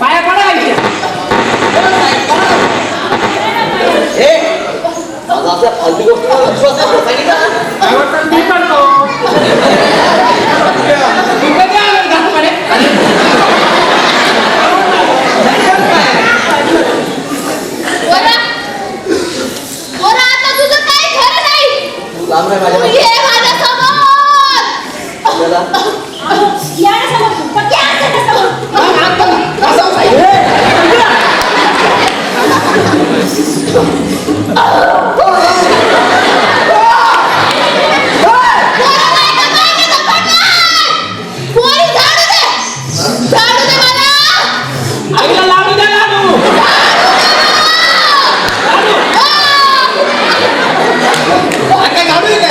पाया पडा इथे. माझा आपल्या फालतू गोष्टीवर विश्वास नाही सांगितलं काय वाटतं मी करतो. मी कधी आलो घातपाडे? बोरा आता तुझं काही खरं नाही. तू लांब नाही माझ्या ये माझ्यासमोर. या ना समोर. पक्की आहे ना समोर. असं साहेब. पोरी झाडू दे. झाडू दे मला. आईला लाडू द्या लाडू. काय घालू काय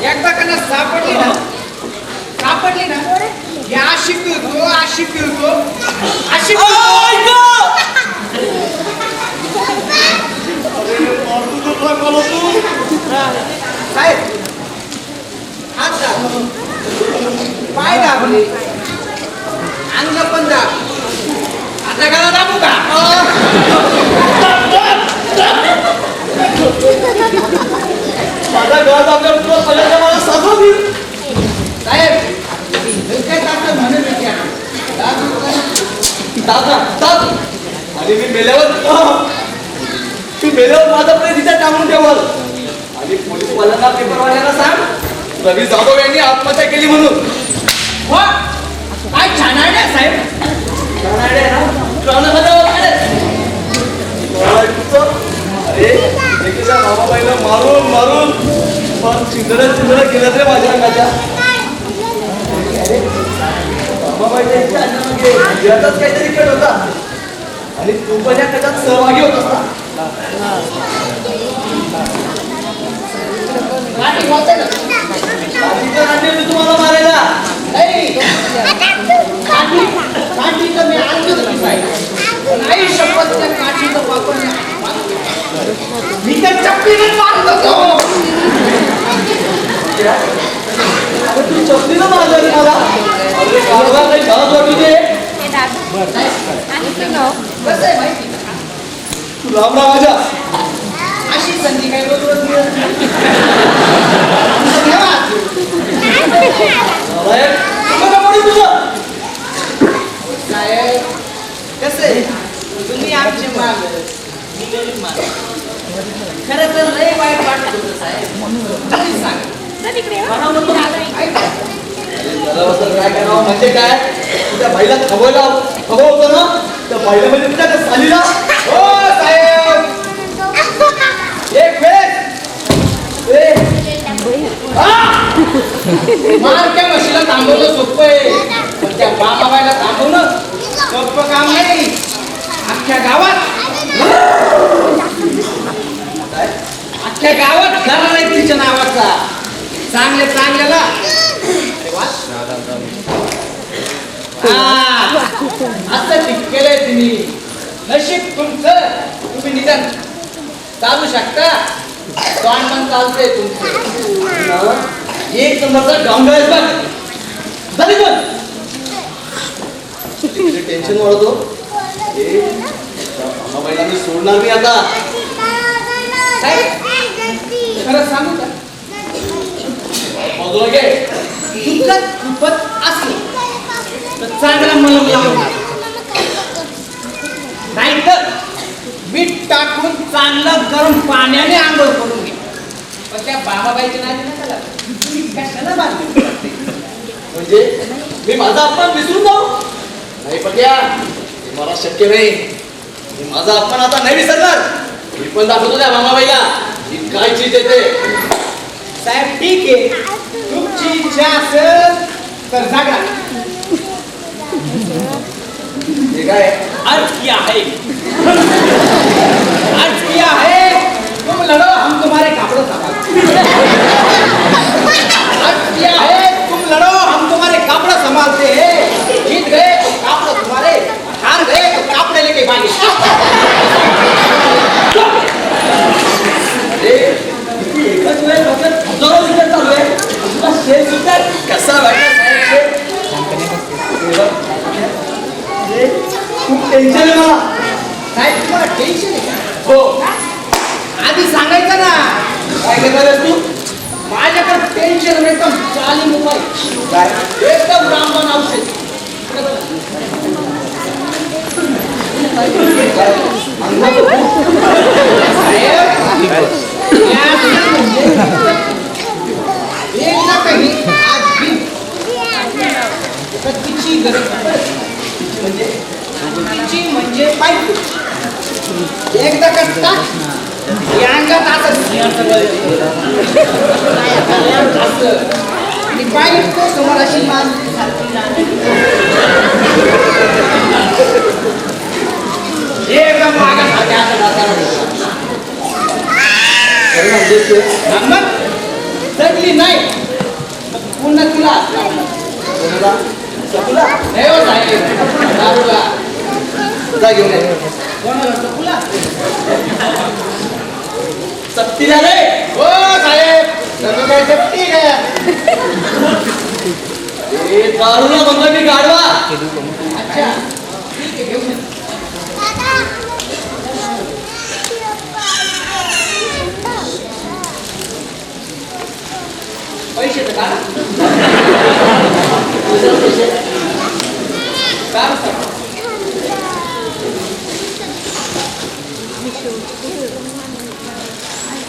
एकदा कना सापडली ना या अशी पिळतो अशी पिळतो अशी साहेब हात दाब पाय दाबले अंग पण दाब आता गळा दाबू का माझा गळा दाबल्यावर तुला पहिल्यांदा मला साधू देईल साहेब काय दाबलं म्हणून दादा दादा आणि मी मेल्यावर माझा प्रेम तिच्या टांगून ठेवल आणि पोलीसवाल्यांना पेपरवाल्यांना सांग रवी जाधव यांनी आत्महत्या केली म्हणून. काय छान आयडिया साहेब. छान आयडिया अरे एकीच्या मामाबाईला मारून पण चिंधडं केलं रे माझ्या अंगाच्या. मामाबाईच्या इच्छा याचाच काहीतरी खेळ होता आणि तू पण या त्याच्यात सहभागी होत असता. तुम्हाला मारायला नाही शपथ त्या काठीचं वापर मी त्या चपलीनं मारत होतो. तू चपलीनं मारलं रे मला. अरे कारभार काही घालत वाटू दे. कसं आहे माहिती तू राम राम माझ्या अशी संधी काही रोज मिळत नाही. साहेब कसं आहे तुम्ही आमचे मालक मी गरीब मालक. खरं तर लय वाईट वाटत होतं साहेब. तुम्ही सांगा काय करावं म्हणजे काय तुझ्या बाईला खवं होतं ना त्या बाईला म्हणजे तुझ्या त्या सालीला. हो साहेब एक वेळ मारक्या म्हशीला थांबवणं सोपं आहे पण त्या बाबाबाईला थांबवणं सोपं काम नाही. अख्ख्या गावात घरा नाही तिच्या नावाचा. चांगल्याला असं ठीक केलंय तुम्ही. नशीब तुमचं तुम्ही निदान चालू शकता. पण चालतंय तुमचं. हा? एक नंबरचा डांगा आहेस बघ. झाली पण टेन्शन वाढवतो. बाबाईला मी सोडणार नाही आता. खरं सांगू का बाजूला घे. दुखत दुखत असली तर चांगला मलम लावून नाही तर मीठ टाकून चांगलं गरम पाण्याने आंघोळ करून घे. पण त्या बाबाबाईच्या नादी नका लागू. तुम्ही कशाला बांधली म्हणजे मी माझा अपमान विसरून जाऊ? नाही पट्या, हे मला शक्य नाही. मी माझा अपमान आता नाही विसरणार. मी पण दाखवतो त्या मामाबाईला ही काय चीज येते. साहेब ठीक आहे, तुमची इच्छा असेल तर जागा. हे काय? अर्ज किया है, अर्ज किया है, तुम लड़ो हम तुम्हारे कपड़ों संभालते. अर्ज किया है, तुम लड़ो हम तुम्हारे कपड़े संभालते हैं. जीत गए तो कपड़े तुम्हारे, हार गए तो कपड़े लेके भागे. एकच वेळ फक्त हजारो विचार चालू आहे. तुला शेर विचार कसा वाटला साहेब? खूप टेन्शन आहे मला. साहेब तुम्हाला टेन्शन आहे का? हो. आधी सांगायचं ना. काय करणार आहेस तू? माझ्याकडे टेन्शन एकदम चाली उपाय, काय? एकदम रामबाण औषध. एकदा काही आज बी तर तिची गरज म्हणजे तिची म्हणजे पाहिजे. एकदा करता या अंगात असं आणि पाहिजे तो समोर अशी मान एकदम मागा खाते असं मग जगली नाही पुन्हा तुला सकुला नाही हो साहेब, दारूला. जा घेऊन ये. कोणाला तुला सक्ती झाले. हो साहेब, तुम्ही काय सेफ्टी काय? ए दारूला म्हणलं मी गाडवा. अच्छा ठीक आहे, घेऊन ये. पैसे तर काढा. काढ सर.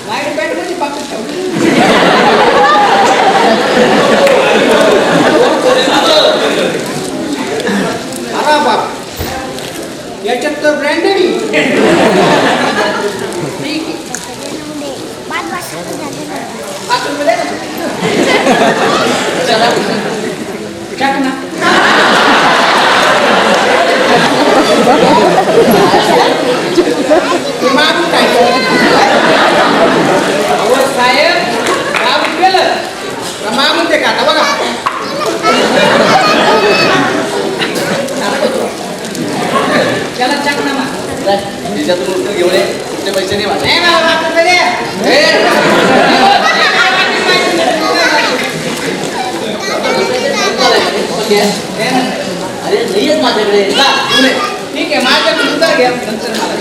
लाईट बॅट मध्ये पाकिट ठेवली. अरे बाप, याच्यात तर ब्रँडेड ठीक आहे. 5 रुपये दे ना. चला टाक ना. ते मागून काय अहो साहेब, मागून केलं तर मागून ते खाता बघा. चला टाक ना मग. त्याच्यातून उत्तर घेऊन ये. कुठले पैसे नाही माझे. नाही मला 5 रुपये दे. अरे नाही आहेत माझ्याकडे. जा घेऊन ये. ठीक आहे, माझ्याकडे उधार घ्या नंतर मला.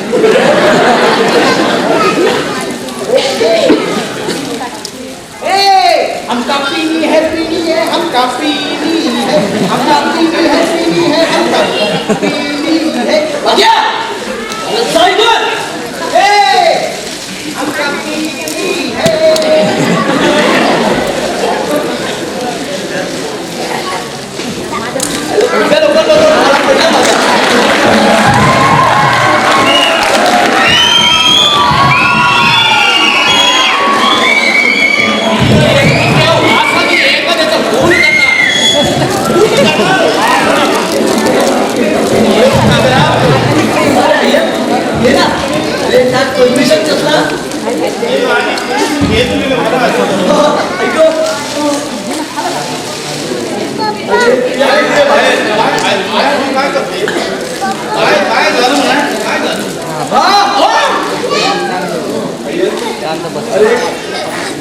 हमका पीनी है हमका पीनी है, हमका पीनी है, हमका पीनी है. भाग्या! अरे साई बोल. हमका पीनी है. लवकर मला पडला माझा. ये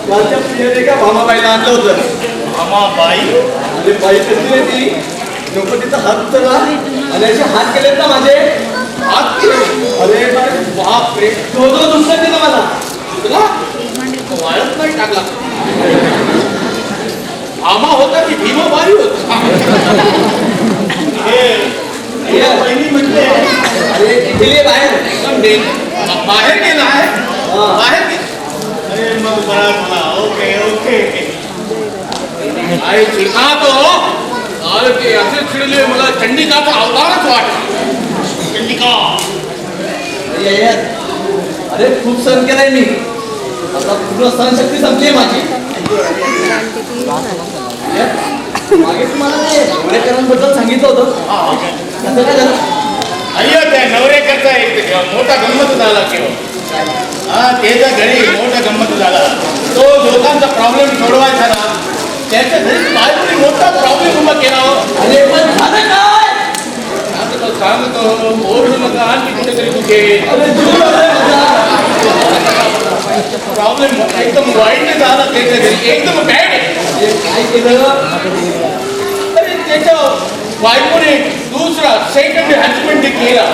कालच्या प्रियने का भामाबाईला आणलं होतं. भामाबाई अरे बाई कशी रे ती नको तिचा हात उचलला आणि असे हात केलेत ना माझे हात केले. अरे बाप रे तो दुसरा दिला मला तुला वाळत नाही टाकला. भामा होता की भीमाबाई होता हे बहिणी म्हणजे अरे इथे बाहेर एकदम बाहेर गेला आहे बाहेर गेला. अरे मग बरा मला ओके ओके काय चिडका तो अरे ते असे चिडले मला चंडिकाचा अवतारच वाटला. चंडिका अरे खूप सहन केलाय मी आता पूर्ण सहनशक्ती संपली माझी. मागे तुम्हाला ते नवरेकरांबद्दल सांगितलं होतं कसं काय झालं. अय्यो त्या नवरेकरचा एक मोठा गंमत झाला केव्हा हा त्याच्या घरी मोठा गंमत झाला. तो लोकांचा प्रॉब्लेम सोडवायचा ना त्याच्या घरी काहीतरी मोठा प्रॉब्लेम उभा केला हो. अरे पण झालं काय. आता तो सांगतो ओरडू नका आणखी कुठेतरी कुठे अरे जीव आलाय माझा. प्रॉब्लेम एकदम वाईट झाला त्याच्या घरी एकदम बॅड. अरे काय केलं. अरे त्याच्या बायकोने दुसरा सेकंड हजबंड केला.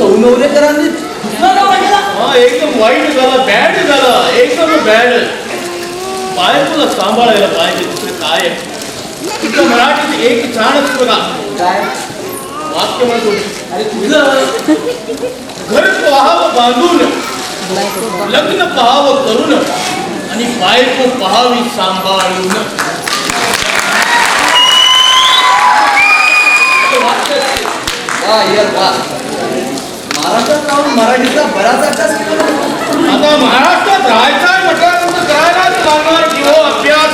नवरेकरांनी दुसरा नवरा केला. हा एकदम वाईट झाला बॅड झाला एकदम बॅड. बायकोला सांभाळायला पाहिजे दुसरं काय आहे. तुझ्या मराठीत एक छानच बघा काय वाक्य म्हणतो अरे तुझं घर पहावं बांधून लग्न पहावं करून आणि बायको पहावी सांभाळून. वा यार वा. महाराष्ट्रात राहून मराठीचा बराच अभ्यास केला. आता महाराष्ट्रात राहायचा म्हटल्यानंतर करायलाच लागणार की हो अभ्यास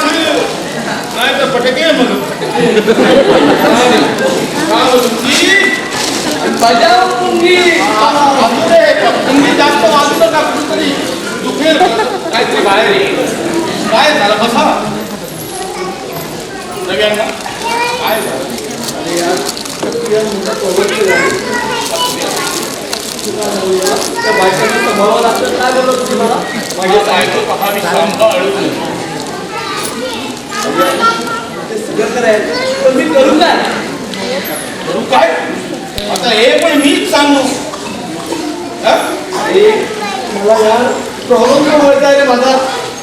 नाही तर पटके मग बजाव पुंगी. पुंगी जास्त वाचलं का कुठेतरी दुखेल काहीतरी बाहेर येईल. काय झालं बसा सगळ्यांना काय झालं. अरे यार त्या मुलाचा प्रवृत्ती झाली. त्या बायकांना सांभाळावं लागतं. काय बोलत होती मला माझ्या बायको पहावी सांभाळून. ते सगळं करायचं पण मी करू काय. करू काय आता हे पण मीच सांगू. अरे मला यार प्रॉब्लेम काय ओळखाय रे माझा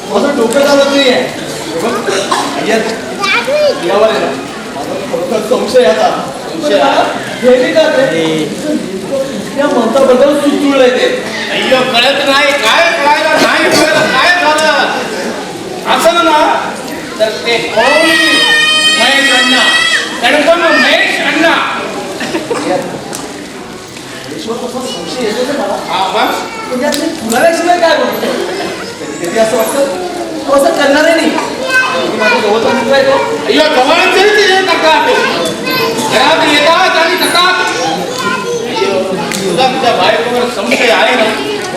माझं डोकं चालत नाही आहे. यावर आहे ना माझा खरोखर संशय आता हे नाही का त्या मताबद्दल सुचुळलंय ते. अय्यो कळत नाही काय कळायला नाही कळलं काय झालं असं ना तर ते महेश अण्णा गणपण महेश अण्णा ईश्वरपासून संशय येतो ना मला. हा बस म्हणजे आता मी फुलाल्याशिवाय काय बोलतो. कधी कधी असं वाटतं तो असं करणारही नाही. की माझ्या जवळचा मित्र आहे तो. अय्यो जवळचे ते करतात घरात येतात आणि करतात. अय्यो तुझा तुझ्या बायकोवर संशय आहे ना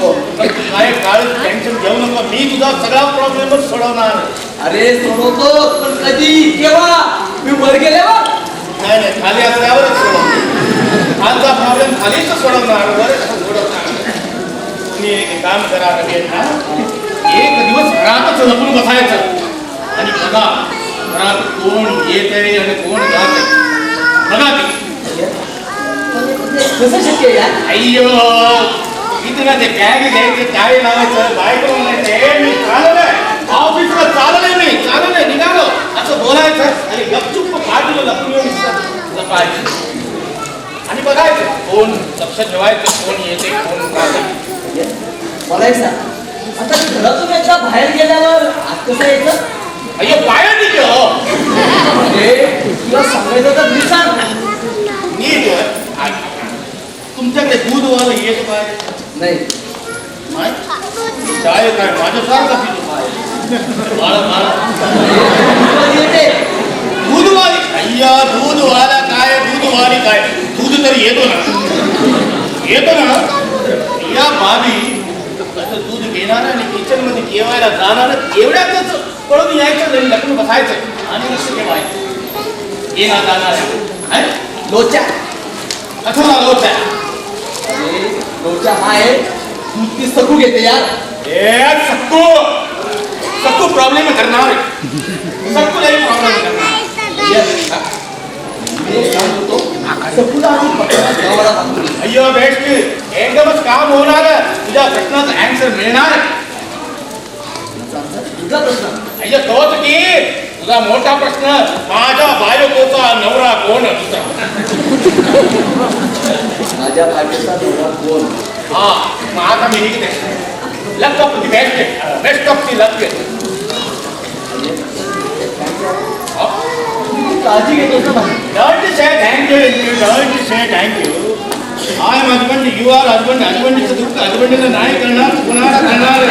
हो पण तू काय काळ टेन्शन घेऊ नको मी तुझा सगळा प्रॉब्लेमच सोडवणार. अरे सोडवतो पण कधी केव्हा मी वर गेल्यावर. नाही नाही खाली असल्यावरच सोडवणार. खालचा प्रॉब्लेम खालीच सोडवणार वर कसं सोडवणार. तुम्ही एक काम करा रवी अण्णा एक दिवस घरातच लपून बसायचं आणि बघा घरात कोण येत आहे आणि कोण जात आहे बघा ते. कसं शक्य आहे यार. अय्यो इथं ते बॅग घ्यायचे काय लावायचं बायको म्हणायचं मी चाललंय ऑफिसला चाललंय निघालो असं बोलायचं आणि गपचूप पाठीला लपून येऊन जपायचं आणि बघायचं कोण लक्ष ठेवायचं कोण येते कोण जाते. मला एक सांग आता घरातून एकदा बाहेर गेल्यावर आत कसं यायचं. अय्यो बाहेर निघ अरे तुला सांगायचं तर मी सांग. नीट तुमच्याकडे दूधवाला येत काय नाही नाही चाय काय माझ्यासारखा पितो बाळा येते दूधवाली अय्या दूधवाला काय दूधवाली काय दूध तरी येतो ना या बाबी असं दूध घेणार आणि किचन मध्ये जेवायला जाणार एवढ्यातच पळून यायचं आणि लग्न बसायचं आणि लक्ष ठेवायचं येणार जाणार लोचा. अथवा लोचा लोचा हा आहे तू ती सकू घेते यार. ए सक्कू सक्कू प्रॉब्लेम करणार सक्कू लई प्रॉब्लेम करणार यार, हा? मी एक काम करतो, सकूला आणि पप्पाला गावाला पाठवून. अय्यो बेस्ट एकदमच काम होणार तुझ्या प्रश्नाचं आन्सर मिळणार तुझा प्रश्न. अय्यो तोच की तुझा मोठा प्रश्न माझ्या बायकोचा नवरा कोण दुसरा माझ्या बायकोचा नवरा कोण? हा मग आता मी निघते luck of the best of the luck काळजी घेतोस ना माझी. Don't say thank you. Don't say thank you. I am husband. You are husband. Husband चं दुःख husband ला नाही करणार कुणाला करणार